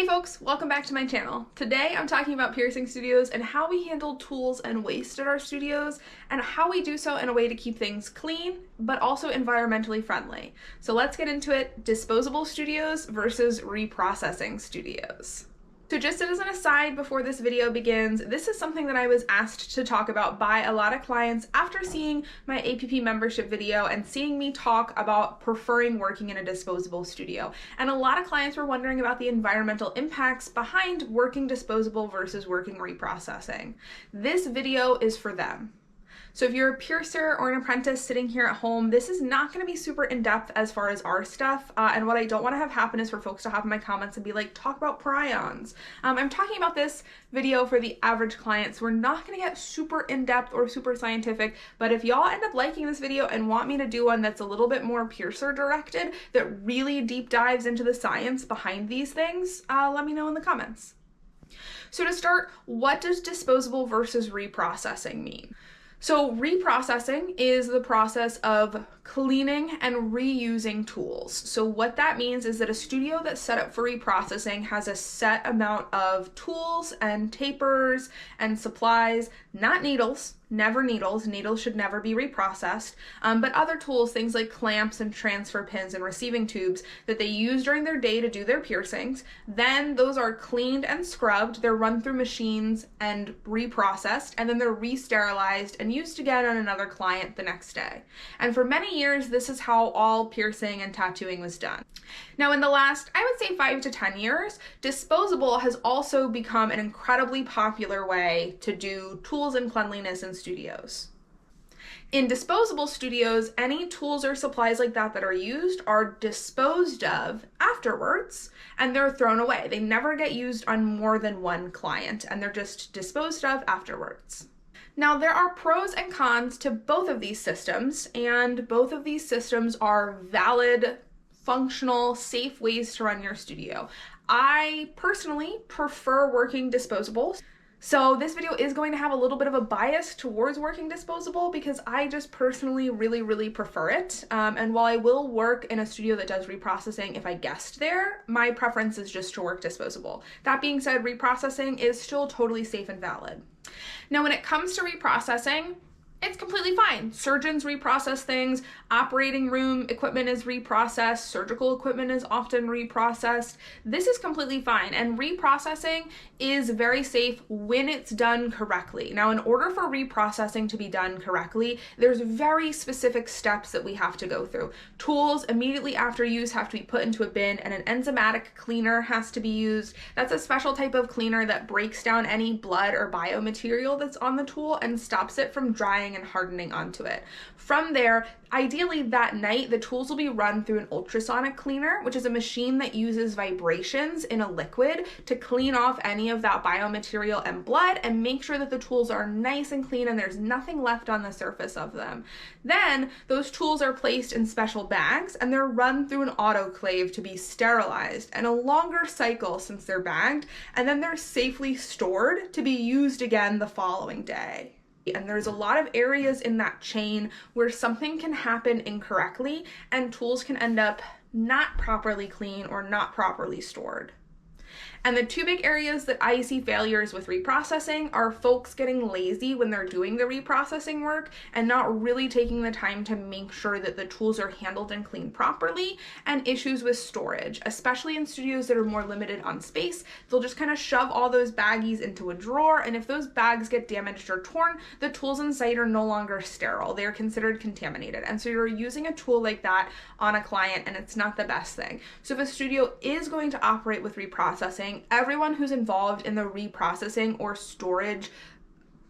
Hey folks, welcome back to my channel. Today I'm talking about piercing studios and how we handle tools and waste at our studios and how we do so in a way to keep things clean but also environmentally friendly. So let's get into it. Disposable studios versus reprocessing studios. So just as an aside before this video begins, this is something that I was asked to talk about by a lot of clients after seeing my APP membership video and seeing me talk about preferring working in a disposable studio. And a lot of clients were wondering about the environmental impacts behind working disposable versus working reprocessing. This video is for them. So if you're a piercer or an apprentice sitting here at home, this is not going to be super in-depth as far as our stuff. And what I don't want to have happen is for folks to hop in my comments and be like, talk about prions. I'm talking about this video for the average client, so we're not going to get super in-depth or super scientific. But if y'all end up liking this video and want me to do one that's a little bit more piercer directed, that really deep dives into the science behind these things, let me know in the comments. So to start, what does disposable versus reprocessing mean? So reprocessing is the process of cleaning and reusing tools. So what that means is that a studio that's set up for reprocessing has a set amount of tools and tapers and supplies, not needles, never needles. Needles should never be reprocessed, but other tools, things like clamps and transfer pins and receiving tubes that they use during their day to do their piercings. Then those are cleaned and scrubbed. They're run through machines and reprocessed, and then they're re-sterilized and used again on another client the next day. And for many years, this is how all piercing and tattooing was done. Now, in the last, I would say 5 to 10 years, disposable has also become an incredibly popular way to do tools and cleanliness in studios. In disposable studios, any tools or supplies like that that are used are disposed of afterwards and they're thrown away. They never get used on more than one client and they're just disposed of afterwards. Now, there are pros and cons to both of these systems, and both of these systems are valid, functional, safe ways to run your studio. I personally prefer working disposable. So this video is going to have a little bit of a bias towards working disposable because I just personally really prefer it. And while I will work in a studio that does reprocessing if I guest there, my preference is just to work disposable. That being said, reprocessing is still totally safe and valid. Now, when it comes to reprocessing, it's completely fine. Surgeons reprocess things, operating room equipment is reprocessed, surgical equipment is often reprocessed. This is completely fine, and reprocessing is very safe when it's done correctly. Now, in order for reprocessing to be done correctly, there's very specific steps that we have to go through. Tools immediately after use have to be put into a bin, and an enzymatic cleaner has to be used. That's a special type of cleaner that breaks down any blood or biomaterial that's on the tool and stops it from drying and hardening onto it. From there, ideally that night, the tools will be run through an ultrasonic cleaner, which is a machine that uses vibrations in a liquid to clean off any of that biomaterial and blood and make sure that the tools are nice and clean and there's nothing left on the surface of them. Then those tools are placed in special bags and they're run through an autoclave to be sterilized, and a longer cycle since they're bagged, and then they're safely stored to be used again the following day. And there's a lot of areas in that chain where something can happen incorrectly and tools can end up not properly clean or not properly stored. And the two big areas that I see failures with reprocessing are folks getting lazy when they're doing the reprocessing work and not really taking the time to make sure that the tools are handled and cleaned properly, and issues with storage, especially in studios that are more limited on space. They'll just kind of shove all those baggies into a drawer, and if those bags get damaged or torn, the tools inside are no longer sterile. They are considered contaminated. And so you're using a tool like that on a client, and it's not the best thing. So if a studio is going to operate with reprocessing, everyone who's involved in the reprocessing or storage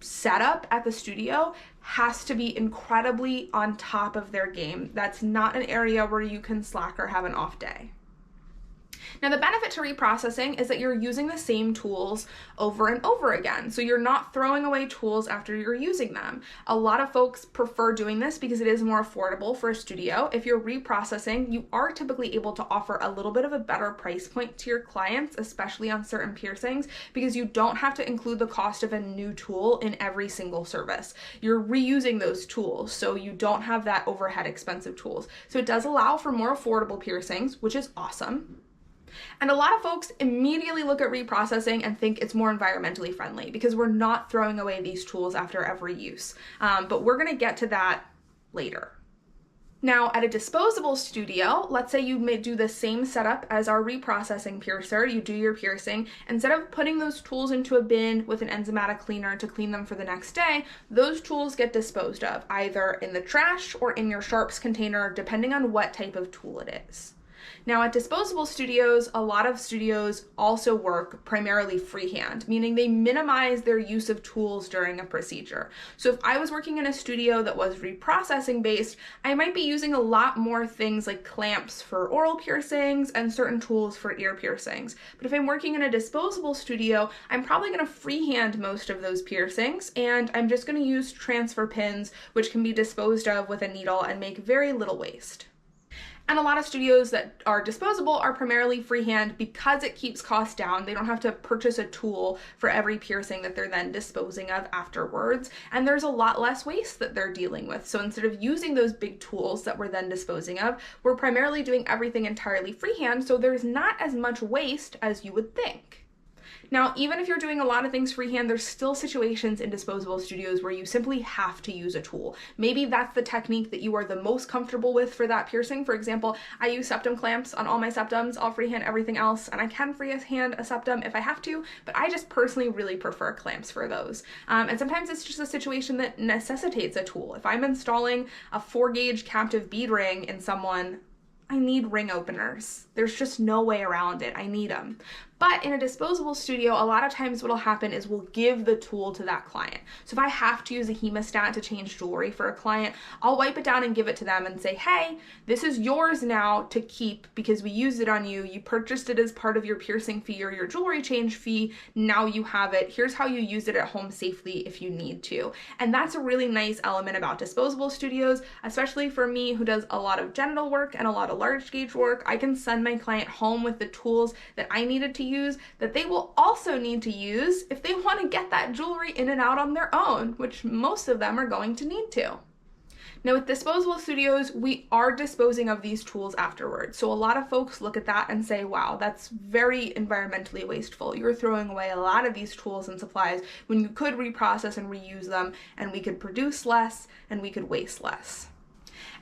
setup at the studio has to be incredibly on top of their game. That's not an area where you can slack or have an off day. Now, the benefit to reprocessing is that you're using the same tools over and over again, so you're not throwing away tools after you're using them. A lot of folks prefer doing this because it is more affordable for a studio. If you're reprocessing, you are typically able to offer a little bit of a better price point to your clients, especially on certain piercings, because you don't have to include the cost of a new tool in every single service. You're reusing those tools, so you don't have that overhead expensive tools. So it does allow for more affordable piercings, which is awesome. And a lot of folks immediately look at reprocessing and think it's more environmentally friendly because we're not throwing away these tools after every use. But we're gonna get to that later. Now, at a disposable studio, let's say you may do the same setup as our reprocessing piercer, you do your piercing. Instead of putting those tools into a bin with an enzymatic cleaner to clean them for the next day, those tools get disposed of, either in the trash or in your sharps container, depending on what type of tool it is. Now, at disposable studios, a lot of studios also work primarily freehand, meaning they minimize their use of tools during a procedure. So if I was working in a studio that was reprocessing based, I might be using a lot more things like clamps for oral piercings and certain tools for ear piercings. But if I'm working in a disposable studio, I'm probably going to freehand most of those piercings, and I'm just going to use transfer pins, which can be disposed of with a needle and make very little waste. And a lot of studios that are disposable are primarily freehand because it keeps costs down. They don't have to purchase a tool for every piercing that they're then disposing of afterwards. And there's a lot less waste that they're dealing with. So instead of using those big tools that we're then disposing of, we're primarily doing everything entirely freehand. So there's not as much waste as you would think. Now, even if you're doing a lot of things freehand, there's still situations in disposable studios where you simply have to use a tool. Maybe that's the technique that you are the most comfortable with for that piercing. For example, I use septum clamps on all my septums. I'll freehand everything else, and I can freehand a septum if I have to, but I just personally really prefer clamps for those. And sometimes it's just a situation that necessitates a tool. If I'm installing a 4-gauge captive bead ring in someone, I need ring openers. There's just no way around it. I need them. But in a disposable studio, a lot of times what'll happen is we'll give the tool to that client. So if I have to use a hemostat to change jewelry for a client, I'll wipe it down and give it to them and say, hey, this is yours now to keep because we used it on you. You purchased it as part of your piercing fee or your jewelry change fee. Now you have it. Here's how you use it at home safely if you need to. And that's a really nice element about disposable studios, especially for me who does a lot of genital work and a lot of large gauge work. I can send my client home with the tools that I needed to use that they will also need to use if they want to get that jewelry in and out on their own, which most of them are going to need to. Now with disposable studios, we are disposing of these tools afterwards. So a lot of folks look at that and say, wow, that's very environmentally wasteful. You're throwing away a lot of these tools and supplies when you could reprocess and reuse them, and we could produce less and we could waste less.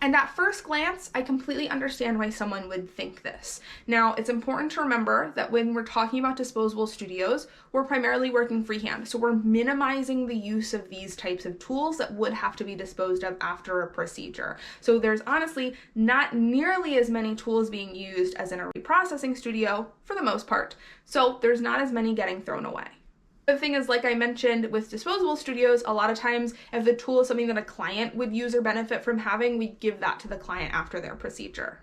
And at first glance, I completely understand why someone would think this. Now, it's important to remember that when we're talking about disposable studios, we're primarily working freehand. So we're minimizing the use of these types of tools that would have to be disposed of after a procedure. So there's honestly not nearly as many tools being used as in a reprocessing studio for the most part. So there's not as many getting thrown away. The thing is, like I mentioned, with disposable studios, a lot of times if the tool is something that a client would use or benefit from having, we give that to the client after their procedure.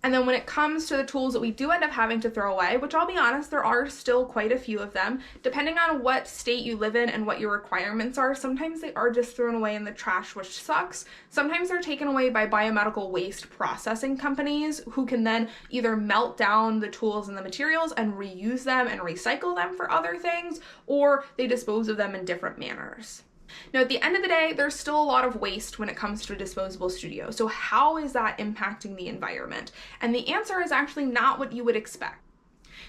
And then when it comes to the tools that we do end up having to throw away, which I'll be honest, there are still quite a few of them, depending on what state you live in and what your requirements are, sometimes they are just thrown away in the trash, which sucks. Sometimes they're taken away by biomedical waste processing companies who can then either melt down the tools and the materials and reuse them and recycle them for other things, or they dispose of them in different manners. Now, at the end of the day, there's still a lot of waste when it comes to a disposable studio. So how is that impacting the environment? And the answer is actually not what you would expect.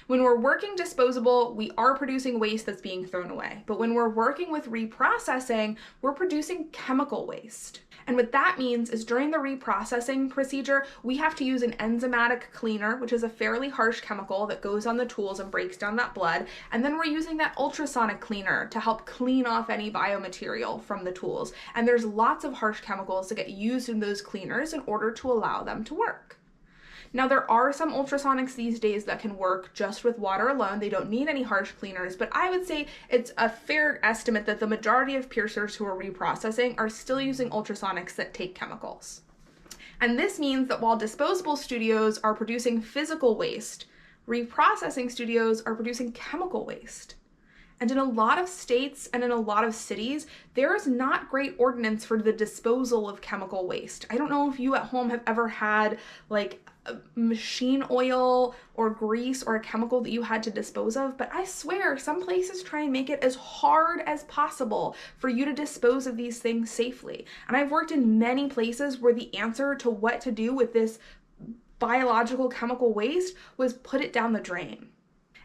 When we're working disposable, we are producing waste that's being thrown away. But when we're working with reprocessing, we're producing chemical waste. And what that means is during the reprocessing procedure, we have to use an enzymatic cleaner, which is a fairly harsh chemical that goes on the tools and breaks down that blood. And then we're using that ultrasonic cleaner to help clean off any biomaterial from the tools. And there's lots of harsh chemicals that get used in those cleaners in order to allow them to work. Now, there are some ultrasonics these days that can work just with water alone. They don't need any harsh cleaners, but I would say it's a fair estimate that the majority of piercers who are reprocessing are still using ultrasonics that take chemicals. And this means that while disposable studios are producing physical waste, reprocessing studios are producing chemical waste. And in a lot of states and in a lot of cities, there is not great ordinance for the disposal of chemical waste. I don't know if you at home have ever had like machine oil or grease or a chemical that you had to dispose of, but I swear some places try and make it as hard as possible for you to dispose of these things safely. And I've worked in many places where the answer to what to do with this biological chemical waste was put it down the drain.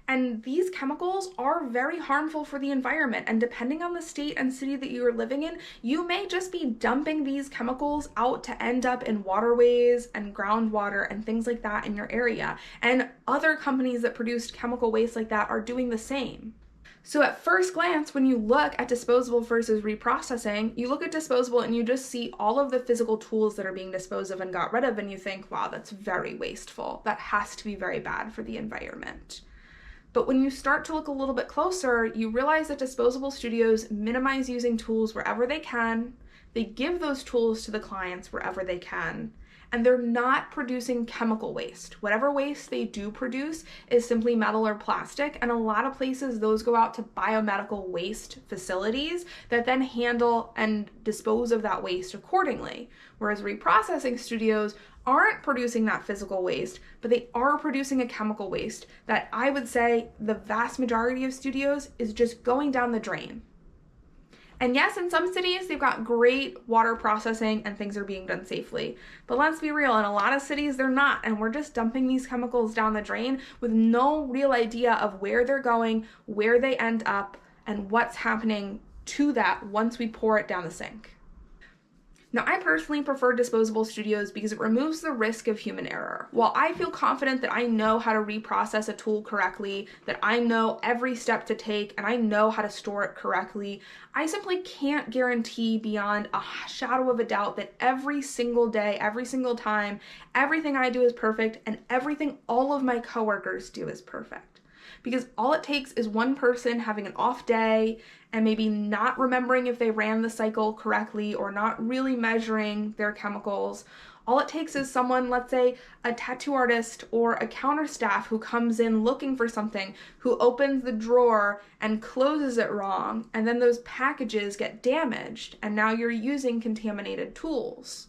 And these chemicals are very harmful for the environment. And depending on the state and city that you are living in, you may just be dumping these chemicals out to end up in waterways and groundwater and things like that in your area. And other companies that produce chemical waste like that are doing the same. So at first glance, when you look at disposable versus reprocessing, you look at disposable and you just see all of the physical tools that are being disposed of and got rid of, and you think, wow, that's very wasteful. That has to be very bad for the environment. But when you start to look a little bit closer, you realize that disposable studios minimize using tools wherever they can. They give those tools to the clients wherever they can. And they're not producing chemical waste. Whatever waste they do produce is simply metal or plastic. And a lot of places, those go out to biomedical waste facilities that then handle and dispose of that waste accordingly. Whereas reprocessing studios aren't producing that physical waste, but they are producing a chemical waste that I would say the vast majority of studios is just going down the drain. And yes, in some cities, they've got great water processing and things are being done safely. But let's be real, in a lot of cities, they're not. And we're just dumping these chemicals down the drain with no real idea of where they're going, where they end up, and what's happening to that once we pour it down the sink. Now, I personally prefer disposable studios because it removes the risk of human error. While I feel confident that I know how to reprocess a tool correctly, that I know every step to take, and I know how to store it correctly, I simply can't guarantee beyond a shadow of a doubt that every single day, every single time, everything I do is perfect and everything all of my coworkers do is perfect. Because all it takes is one person having an off day and maybe not remembering if they ran the cycle correctly or not really measuring their chemicals. All it takes is someone, let's say a tattoo artist or a counter staff who comes in looking for something, who opens the drawer and closes it wrong, and then those packages get damaged, and now you're using contaminated tools.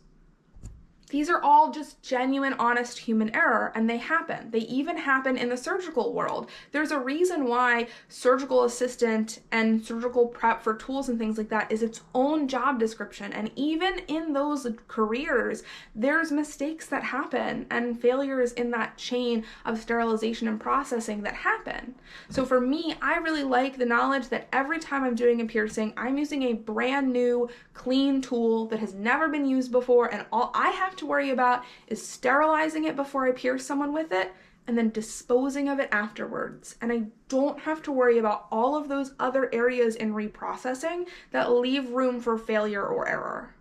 These are all just genuine, honest human error, and they happen. They even happen in the surgical world. There's a reason why surgical assistant and surgical prep for tools and things like that is its own job description. And even in those careers, there's mistakes that happen and failures in that chain of sterilization and processing that happen. So for me, I really like the knowledge that every time I'm doing a piercing, I'm using a brand new, clean tool that has never been used before, and all I have to worry about is sterilizing it before I pierce someone with it and then disposing of it afterwards. And I don't have to worry about all of those other areas in reprocessing that leave room for failure or error.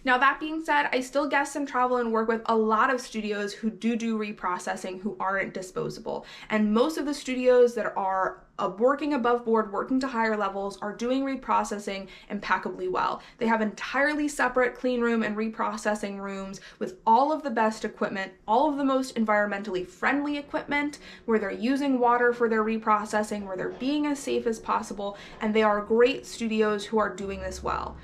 Now, that being said, I still guest and travel and work with a lot of studios who do reprocessing who aren't disposable. And most of the studios that are working above board, working to higher levels, are doing reprocessing impeccably well. They have entirely separate clean room and reprocessing rooms with all of the best equipment, all of the most environmentally friendly equipment, where they're using water for their reprocessing, where they're being as safe as possible, and they are great studios who are doing this well.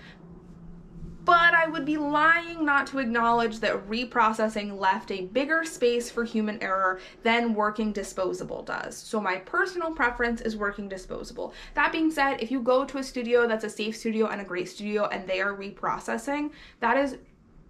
But I would be lying not to acknowledge that reprocessing left a bigger space for human error than working disposable does. So my personal preference is working disposable. That being said, if you go to a studio that's a safe studio and a great studio and they are reprocessing, that is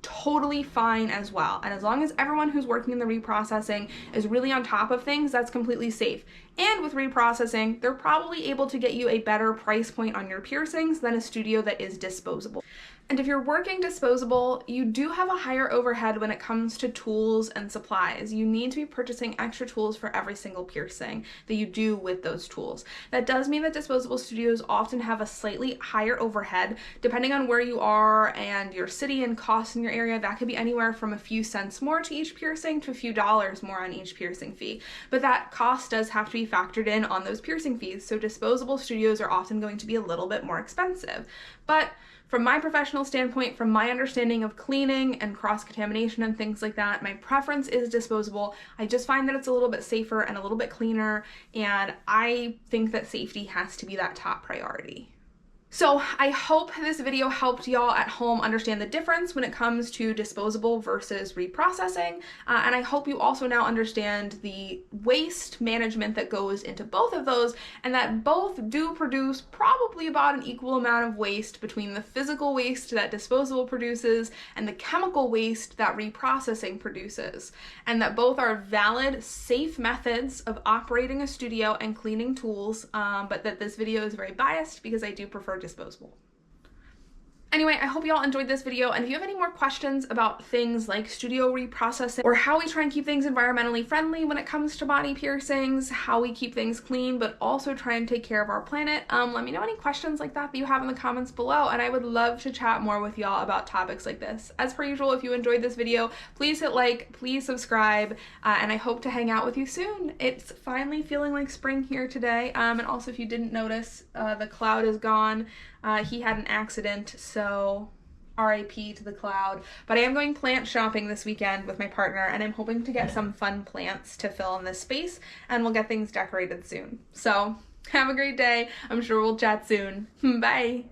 totally fine as well. And as long as everyone who's working in the reprocessing is really on top of things, that's completely safe. And with reprocessing, they're probably able to get you a better price point on your piercings than a studio that is disposable. And if you're working disposable, you do have a higher overhead when it comes to tools and supplies. You need to be purchasing extra tools for every single piercing that you do with those tools. That does mean that disposable studios often have a slightly higher overhead, depending on where you are and your city and costs in your area. That could be anywhere from a few cents more to each piercing to a few dollars more on each piercing fee. But that cost does have to be factored in on those piercing fees. So disposable studios are often going to be a little bit more expensive. But from my professional standpoint, from my understanding of cleaning and cross-contamination and things like that, my preference is disposable. I just find that it's a little bit safer and a little bit cleaner, and I think that safety has to be that top priority. So I hope this video helped y'all at home understand the difference when it comes to disposable versus reprocessing. And I hope you also now understand the waste management that goes into both of those, and that both do produce probably about an equal amount of waste between the physical waste that disposable produces and the chemical waste that reprocessing produces. And that both are valid, safe methods of operating a studio and cleaning tools, but that this video is very biased because I do prefer disposable. Anyway, I hope y'all enjoyed this video, and if you have any more questions about things like studio reprocessing or how we try and keep things environmentally friendly when it comes to body piercings, how we keep things clean but also try and take care of our planet, let me know any questions like that you have in the comments below, and I would love to chat more with y'all about topics like this. As per usual, if you enjoyed this video, please hit like, please subscribe, and I hope to hang out with you soon. It's finally feeling like spring here today, and also if you didn't notice, the cloud is gone. He had an accident, so RIP to the cloud. But I am going plant shopping this weekend with my partner, and I'm hoping to get some fun plants to fill in this space, and we'll get things decorated soon. So have a great day. I'm sure we'll chat soon. Bye.